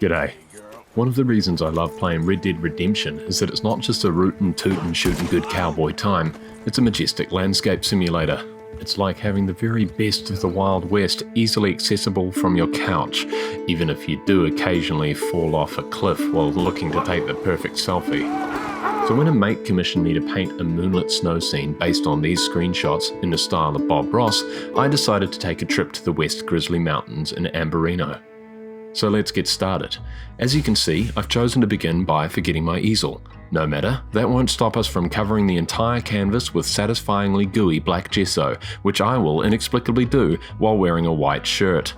G'day. One of the reasons I love playing Red Dead Redemption is that it's not just a rootin' tootin' shootin' good cowboy time, it's a majestic landscape simulator. It's like having the very best of the Wild West easily accessible from your couch, even if you do occasionally fall off a cliff while looking to take the perfect selfie. So when a mate commissioned me to paint a moonlit snow scene based on these screenshots in the style of Bob Ross, I decided to take a trip to the West Grizzly Mountains in Ambarino. So let's get started. As you can see, I've chosen to begin by forgetting my easel. No matter, that won't stop us from covering the entire canvas with satisfyingly gooey black gesso, which I will inexplicably do while wearing a white shirt.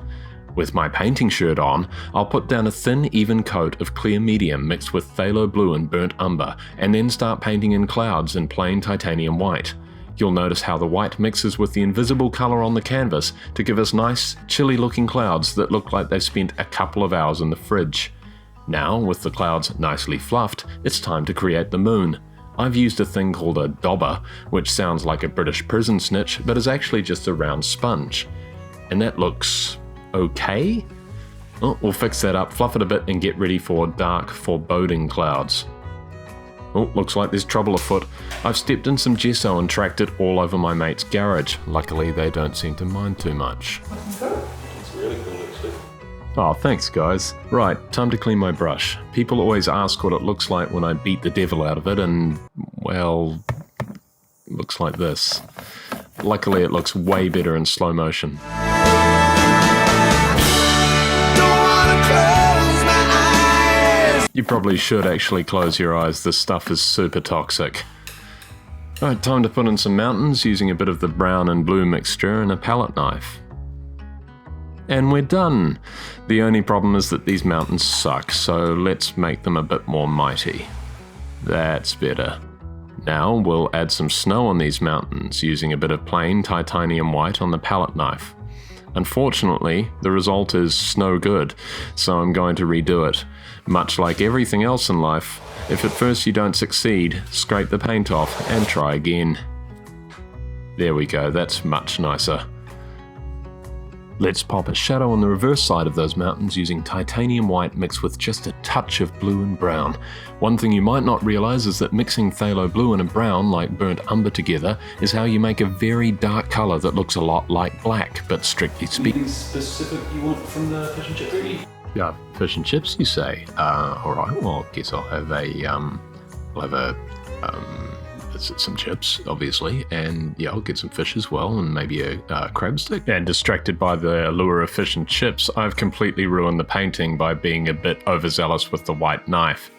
With my painting shirt on, I'll put down a thin, even coat of clear medium mixed with phthalo blue and burnt umber, and then start painting in clouds in plain titanium white. You'll notice how the white mixes with the invisible colour on the canvas to give us nice, chilly-looking clouds that look like they've spent a couple of hours in the fridge. Now, with the clouds nicely fluffed, it's time to create the moon. I've used a thing called a dauber, which sounds like a British prison snitch, but is actually just a round sponge. And that looks okay? Oh, we'll fix that up, fluff it a bit, and get ready for dark, foreboding clouds. Oh, looks like there's trouble afoot. I've stepped in some gesso and tracked it all over my mate's garage. Luckily, they don't seem to mind too much. It's really cool, actually. Oh, thanks guys. Right, time to clean my brush. People always ask what it looks like when I beat the devil out of it, and, well, it looks like this. Luckily, it looks way better in slow motion. You probably should actually close your eyes, this stuff is super toxic. Alright, time to put in some mountains using a bit of the brown and blue mixture and a palette knife. And we're done! The only problem is that these mountains suck, so let's make them a bit more mighty. That's better. Now we'll add some snow on these mountains using a bit of plain titanium white on the palette knife. Unfortunately, the result is no good, so I'm going to redo it. Much like everything else in life, if at first you don't succeed, scrape the paint off and try again. There we go, that's much nicer. Let's pop a shadow on the reverse side of those mountains using titanium white mixed with just a touch of blue and brown. One thing you might not realize is that mixing phthalo blue and a brown like burnt umber together is how you make a very dark color that looks a lot like black, but strictly speaking. Anything specific you want from the fish and chip review? Yeah, fish and chips, you say? Alright, well, I guess I'll have some chips, obviously, and yeah, I'll get some fish as well, and maybe a crab stick. And distracted by the allure of fish and chips, I've completely ruined the painting by being a bit overzealous with the white knife.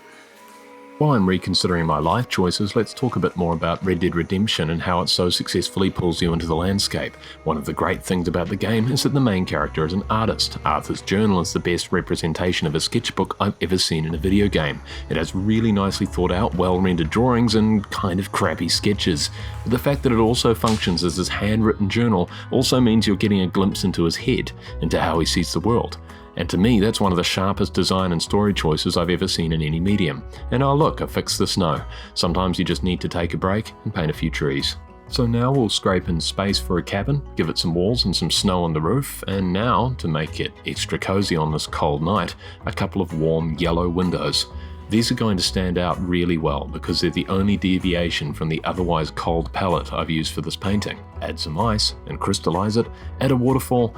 While I'm reconsidering my life choices, let's talk a bit more about Red Dead Redemption and how it so successfully pulls you into the landscape. One of the great things about the game is that the main character is an artist. Arthur's journal is the best representation of a sketchbook I've ever seen in a video game. It has really nicely thought out, well-rendered drawings and kind of crappy sketches. But the fact that it also functions as his handwritten journal also means you're getting a glimpse into his head, into how he sees the world. And to me, that's one of the sharpest design and story choices I've ever seen in any medium. And oh look, I fixed the snow. Sometimes you just need to take a break and paint a few trees. So now we'll scrape in space for a cabin, give it some walls and some snow on the roof, and now, to make it extra cozy on this cold night, a couple of warm yellow windows. These are going to stand out really well because they're the only deviation from the otherwise cold palette I've used for this painting. Add some ice and crystallize it, add a waterfall,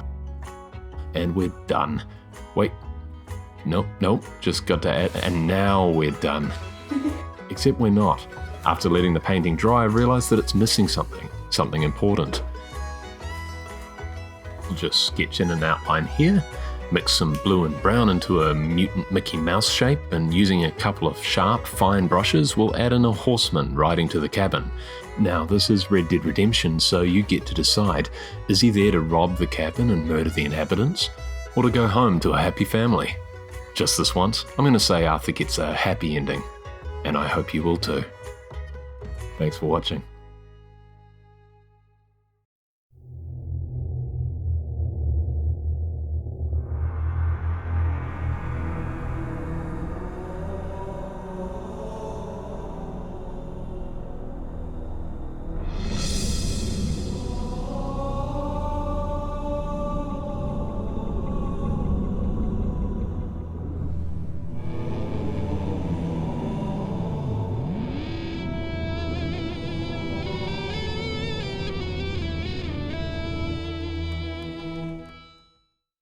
and we're done. Wait, nope, just got to add, and now we're done. Except we're not. After letting the painting dry, I realized that it's missing something important. I'll just sketch in an outline here, mix some blue and brown into a mutant Mickey Mouse shape, and using a couple of sharp, fine brushes, we'll add in a horseman riding to the cabin. Now, this is Red Dead Redemption, so you get to decide, is he there to rob the cabin and murder the inhabitants? Or to go home to a happy family? Just this once, I'm going to say Arthur gets a happy ending. And I hope you will too. Thanks for watching.